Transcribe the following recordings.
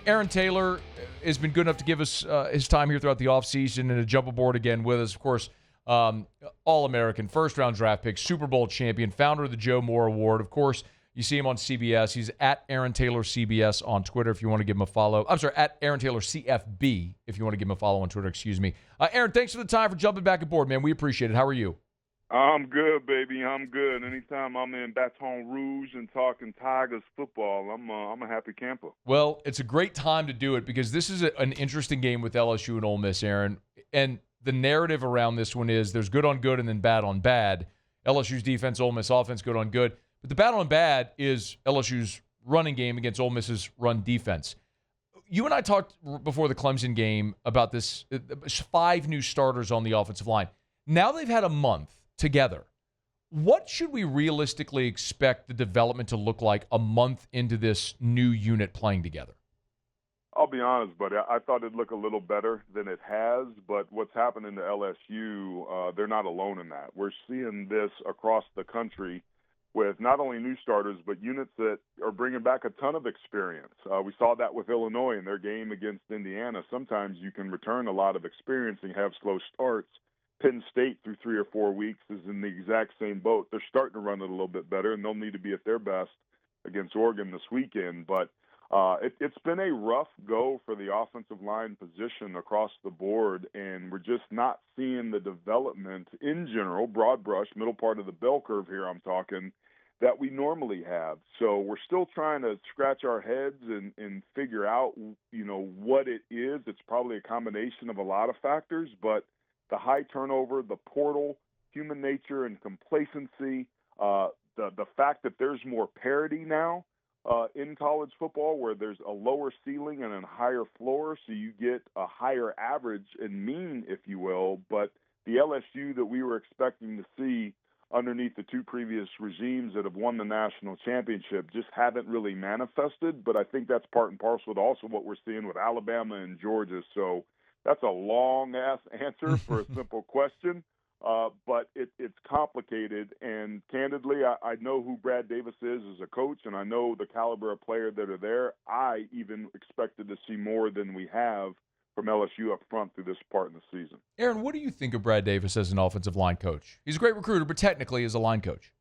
Aaron Taylor has been good enough to give us his time here throughout the offseason and to jump aboard again with us. Of course, All-American, first-round draft pick, Super Bowl champion, founder of the Joe Moore Award. Of course, you see him on CBS. He's at Aaron Taylor CBS on Twitter if you want to give him a follow. I'm sorry, at Aaron Taylor CFB if you want to give him a follow on Twitter, excuse me. Aaron, thanks for the time for jumping back aboard, man. We appreciate it. How are you? I'm good, baby. I'm good. Anytime I'm in Baton Rouge and talking Tigers football, I'm a happy camper. Well, it's a great time to do it because this is an interesting game with LSU and Ole Miss, Aaron. And the narrative around this one is there's good on good and then bad on bad. LSU's defense, Ole Miss offense, good on good. But the bad on bad is LSU's running game against Ole Miss's run defense. You and I talked before the Clemson game about this 5 new starters on the offensive line. Now they've had a month together. What should we realistically expect the development to look like a month into this new unit playing together? I'll be honest, buddy. I thought it'd look a little better than it has, but what's happening to LSU, they're not alone in that. We're seeing this across the country with not only new starters, but units that are bringing back a ton of experience. We saw that with Illinois in their game against Indiana. Sometimes you can return a lot of experience and have slow starts. Penn State through 3 or 4 weeks is in the exact same boat. They're starting to run it a little bit better, and they'll need to be at their best against Oregon this weekend. But it's been a rough go for the offensive line position across the board, and we're just not seeing the development in general, broad brush, middle part of the bell curve here I'm talking, that we normally have. So we're still trying to scratch our heads and figure out, what it is. It's probably a combination of a lot of factors, but the high turnover, the portal, human nature and complacency, the fact that there's more parity now in college football where there's a lower ceiling and a higher floor, so you get a higher average and mean, if you will. But the LSU that we were expecting to see underneath the 2 previous regimes that have won the national championship just haven't really manifested. But I think that's part and parcel to also what we're seeing with Alabama and Georgia. So that's a long-ass answer for a simple question, but it's complicated. And candidly, I know who Brad Davis is as a coach, and I know the caliber of player that are there. I even expected to see more than we have from LSU up front through this part in the season. Aaron, what do you think of Brad Davis as an offensive line coach? He's a great recruiter, but technically as a line coach.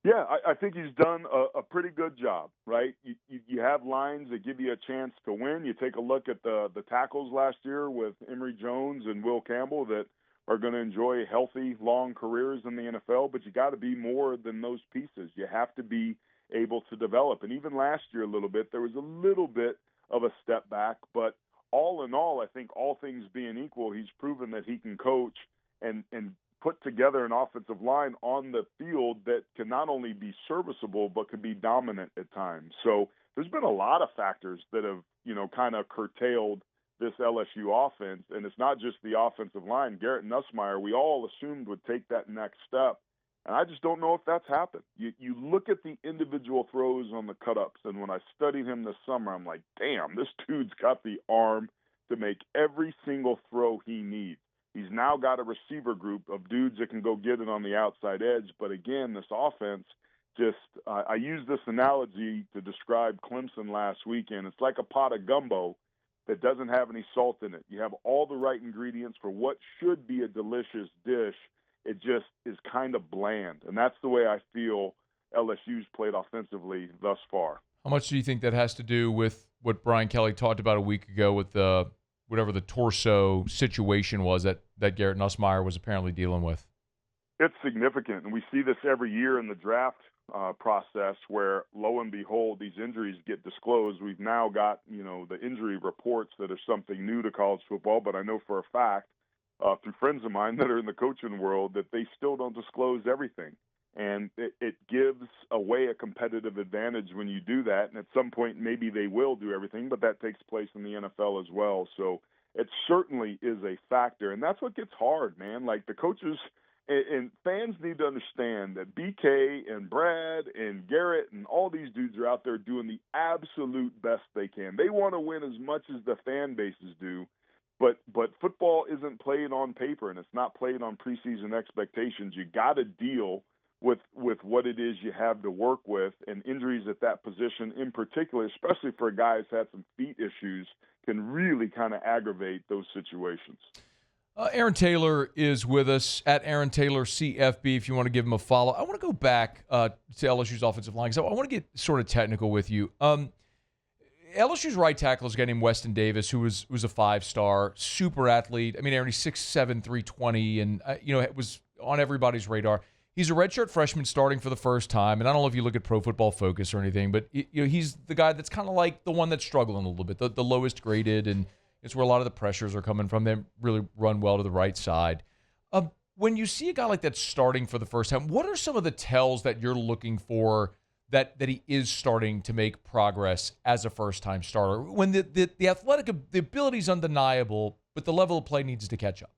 Yeah, I think he's done a pretty good job, right? You have lines that give you a chance to win. You take a look at the tackles last year with Emory Jones and Will Campbell that are going to enjoy healthy, long careers in the NFL, but you got to be more than those pieces. You have to be able to develop. And even last year a little bit, there was a little bit of a step back, but all in all, I think all things being equal, he's proven that he can coach and put together an offensive line on the field that can not only be serviceable but can be dominant at times. So there's been a lot of factors that have, kind of curtailed this LSU offense, and it's not just the offensive line. Garrett Nuss Meyer, we all assumed would take that next step, and I just don't know if that's happened. You look at the individual throws on the cut-ups, and when I studied him this summer, I'm like, damn, this dude's got the arm to make every single throw he needs. He's now got a receiver group of dudes that can go get it on the outside edge. But again, this offense just I use this analogy to describe Clemson last weekend. It's like a pot of gumbo that doesn't have any salt in it. You have all the right ingredients for what should be a delicious dish. It just is kind of bland. And that's the way I feel LSU's played offensively thus far. How much do you think that has to do with what Brian Kelly talked about a week ago with the whatever the torso situation was that Garrett Nuss Meyer was apparently dealing with? It's significant, and we see this every year in the draft process where, lo and behold, these injuries get disclosed. We've now got, the injury reports that are something new to college football, but I know for a fact through friends of mine that are in the coaching world that they still don't disclose everything. And it gives away a competitive advantage when you do that. And at some point, maybe they will do everything, but that takes place in the NFL as well. So it certainly is a factor. And that's what gets hard, man. Like the coaches and fans need to understand that BK and Brad and Garrett and all these dudes are out there doing the absolute best they can. They want to win as much as the fan bases do. But football isn't played on paper, and it's not played on preseason expectations. You got to deal with what it is you have to work with, and injuries at that position in particular, especially for a guy who's had some feet issues, can really kind of aggravate those situations. Aaron Taylor is with us at Aaron Taylor CFB if you want to give him a follow. I want to go back to LSU's offensive line because I want to get sort of technical with you. LSU's right tackle is a guy named Weston Davis, who was a 5-star, super athlete. I mean, Aaron, he's 6'7", 320, and was on everybody's radar. He's a redshirt freshman starting for the first time, and I don't know if you look at Pro Football Focus or anything, but he's the guy that's kind of like the one that's struggling a little bit, the lowest graded, and it's where a lot of the pressures are coming from. They really run well to the right side. When you see a guy like that starting for the first time, what are some of the tells that you're looking for that he is starting to make progress as a first-time starter? When the athletic, the ability is undeniable, but the level of play needs to catch up.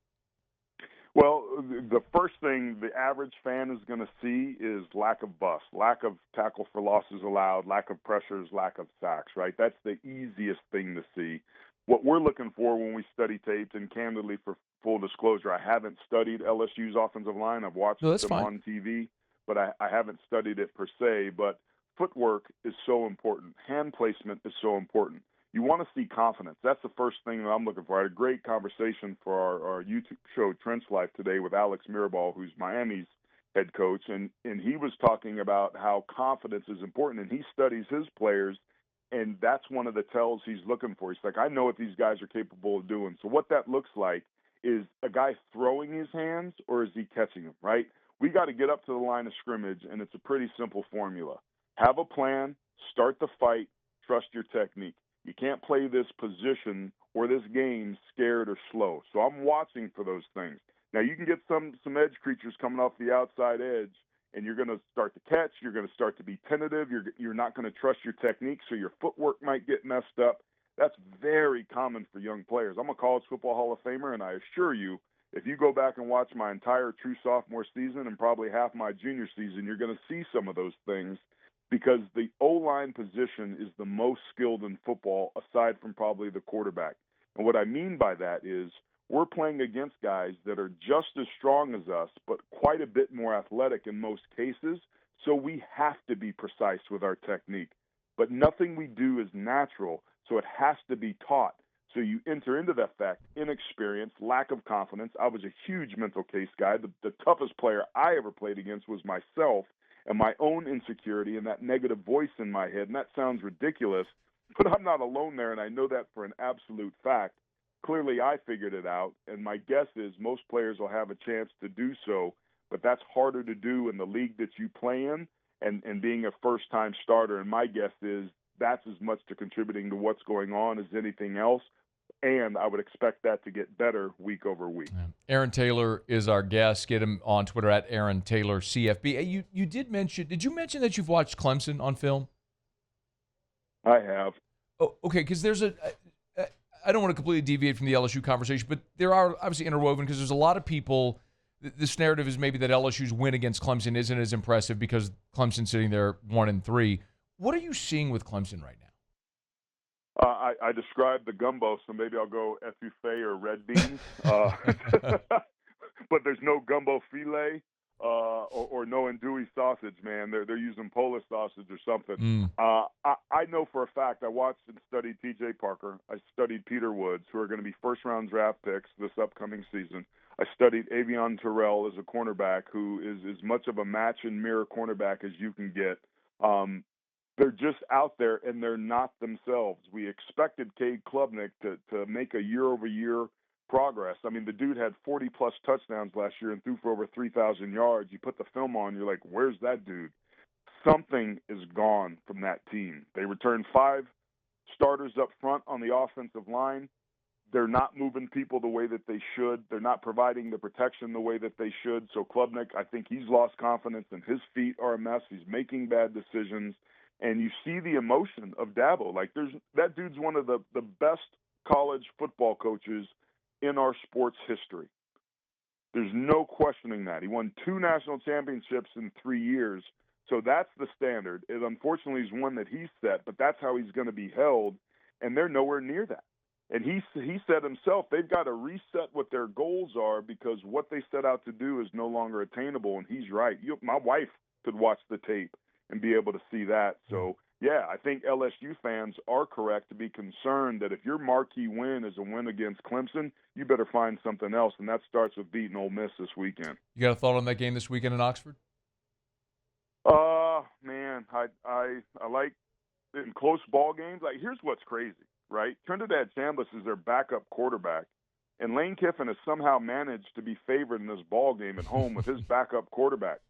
Well, the first thing the average fan is going to see is lack of bust, lack of tackle for losses allowed, lack of pressures, lack of sacks, right? That's the easiest thing to see. What we're looking for when we study tapes, and candidly, for full disclosure, I haven't studied LSU's offensive line. I've watched them on TV, but I haven't studied it per se. But footwork is so important. Hand placement is so important. You want to see confidence. That's the first thing that I'm looking for. I had a great conversation for our YouTube show, Trench Life, today with Alex Mirabal, who's Miami's head coach, and he was talking about how confidence is important, and he studies his players, and that's one of the tells he's looking for. He's like, I know what these guys are capable of doing. So what that looks like is a guy throwing his hands, or is he catching them, right? We got to get up to the line of scrimmage, and it's a pretty simple formula. Have a plan, start the fight, trust your technique. You can't play this position or this game scared or slow. So I'm watching for those things. Now, you can get some edge creatures coming off the outside edge, and you're going to start to catch. You're going to start to be tentative. You're not going to trust your technique, so your footwork might get messed up. That's very common for young players. I'm a college football Hall of Famer, and I assure you, if you go back and watch my entire true sophomore season and probably half my junior season, you're going to see some of those things, because the O-line position is the most skilled in football aside from probably the quarterback. And what I mean by that is we're playing against guys that are just as strong as us, but quite a bit more athletic in most cases, so we have to be precise with our technique. But nothing we do is natural, so it has to be taught. So you enter into that fact, inexperience, lack of confidence. I was a huge mental case guy. The toughest player I ever played against was myself, and my own insecurity and that negative voice in my head. And that sounds ridiculous, but I'm not alone there, and I know that for an absolute fact. Clearly, I figured it out, and my guess is most players will have a chance to do so, but that's harder to do in the league that you play in and being a first-time starter. And my guess is that's as much to contributing to what's going on as anything else. And I would expect that to get better week over week. Aaron Taylor is our guest. Get him on Twitter at Aaron Taylor CFB. Did you mention that you've watched Clemson on film? I have. Oh, okay, because I don't want to completely deviate from the LSU conversation, but there are obviously interwoven because there's a lot of people. This narrative is maybe that LSU's win against Clemson isn't as impressive because Clemson's sitting there 1-3. What are you seeing with Clemson right now? I described the gumbo, so maybe I'll go etouffee or red beans. But there's no gumbo filet or no andouille sausage, man. They're using Polish sausage or something. I know for a fact. I watched and studied T.J. Parker. I studied Peter Woods, who are going to be first-round draft picks this upcoming season. I studied Avion Terrell as a cornerback, who is as much of a match and mirror cornerback as you can get. They're just out there, and they're not themselves. We expected Cade Klubnik to make a year-over-year progress. I mean, the dude had 40-plus touchdowns last year and threw for over 3,000 yards. You put the film on, you're like, where's that dude? Something is gone from that team. They returned 5 starters up front on the offensive line. They're not moving people the way that they should. They're not providing the protection the way that they should. So Klubnik, I think he's lost confidence, and his feet are a mess. He's making bad decisions. And you see the emotion of Dabo. Like, that dude's one of the best college football coaches in our sports history. There's no questioning that. He won 2 national championships in 3 years. So that's the standard. It unfortunately is one that he set, but that's how he's going to be held, and they're nowhere near that. And he said himself, they've got to reset what their goals are because what they set out to do is no longer attainable. And he's right. My wife could watch the tape and be able to see that. So, yeah, I think LSU fans are correct to be concerned that if your marquee win is a win against Clemson, you better find something else, and that starts with beating Ole Miss this weekend. You got a thought on that game this weekend in Oxford? Man, I like in close ball games. Like, here's what's crazy, right? Trey'Dez is their backup quarterback, and Lane Kiffin has somehow managed to be favored in this ball game at home with his backup quarterback.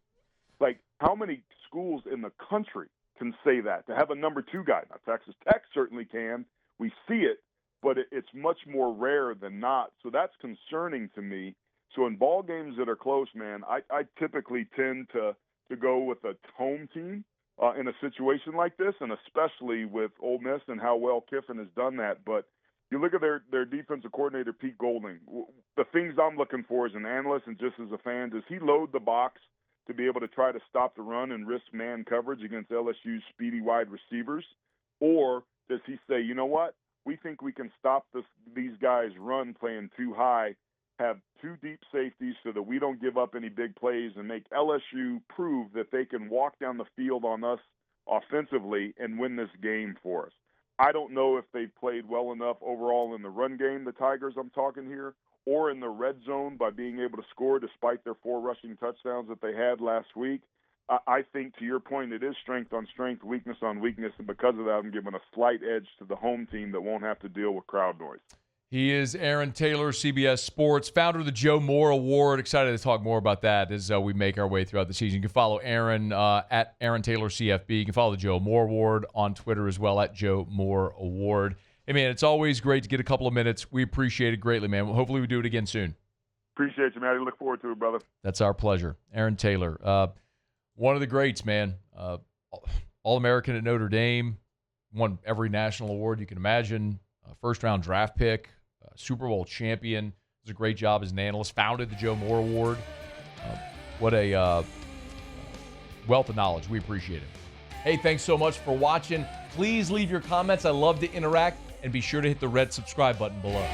Like, how many schools in the country can say that, to have a number 2 guy? Now, Texas Tech certainly can. We see it, but it's much more rare than not. So that's concerning to me. So in ball games that are close, man, I typically tend to go with a home team in a situation like this, and especially with Ole Miss and how well Kiffin has done that. But you look at their defensive coordinator, Pete Golding. The things I'm looking for as an analyst and just as a fan, does he load the box to be able to try to stop the run and risk man coverage against LSU's speedy wide receivers? Or does he say, you know what, we think we can stop these guys' run playing too high, have 2 deep safeties so that we don't give up any big plays and make LSU prove that they can walk down the field on us offensively and win this game for us? I don't know if they played well enough overall in the run game, the Tigers I'm talking here, or in the red zone by being able to score despite their 4 rushing touchdowns that they had last week. I think, to your point, it is strength on strength, weakness on weakness, and because of that, I'm giving a slight edge to the home team that won't have to deal with crowd noise. He is Aaron Taylor, CBS Sports, founder of the Joe Moore Award. Excited to talk more about that as we make our way throughout the season. You can follow Aaron at Aaron Taylor CFB. You can follow the Joe Moore Award on Twitter as well at Joe Moore Award. Hey, man, it's always great to get a couple of minutes. We appreciate it greatly, man. Hopefully we do it again soon. Appreciate you, Matty. Look forward to it, brother. That's our pleasure. Aaron Taylor, one of the greats, man. All-American at Notre Dame, won every national award you can imagine, first-round draft pick, Super Bowl champion. Does a great job as an analyst. Founded the Joe Moore Award. What a wealth of knowledge. We appreciate it. Hey, thanks so much for watching. Please leave your comments. I love to interact. And be sure to hit the red subscribe button below.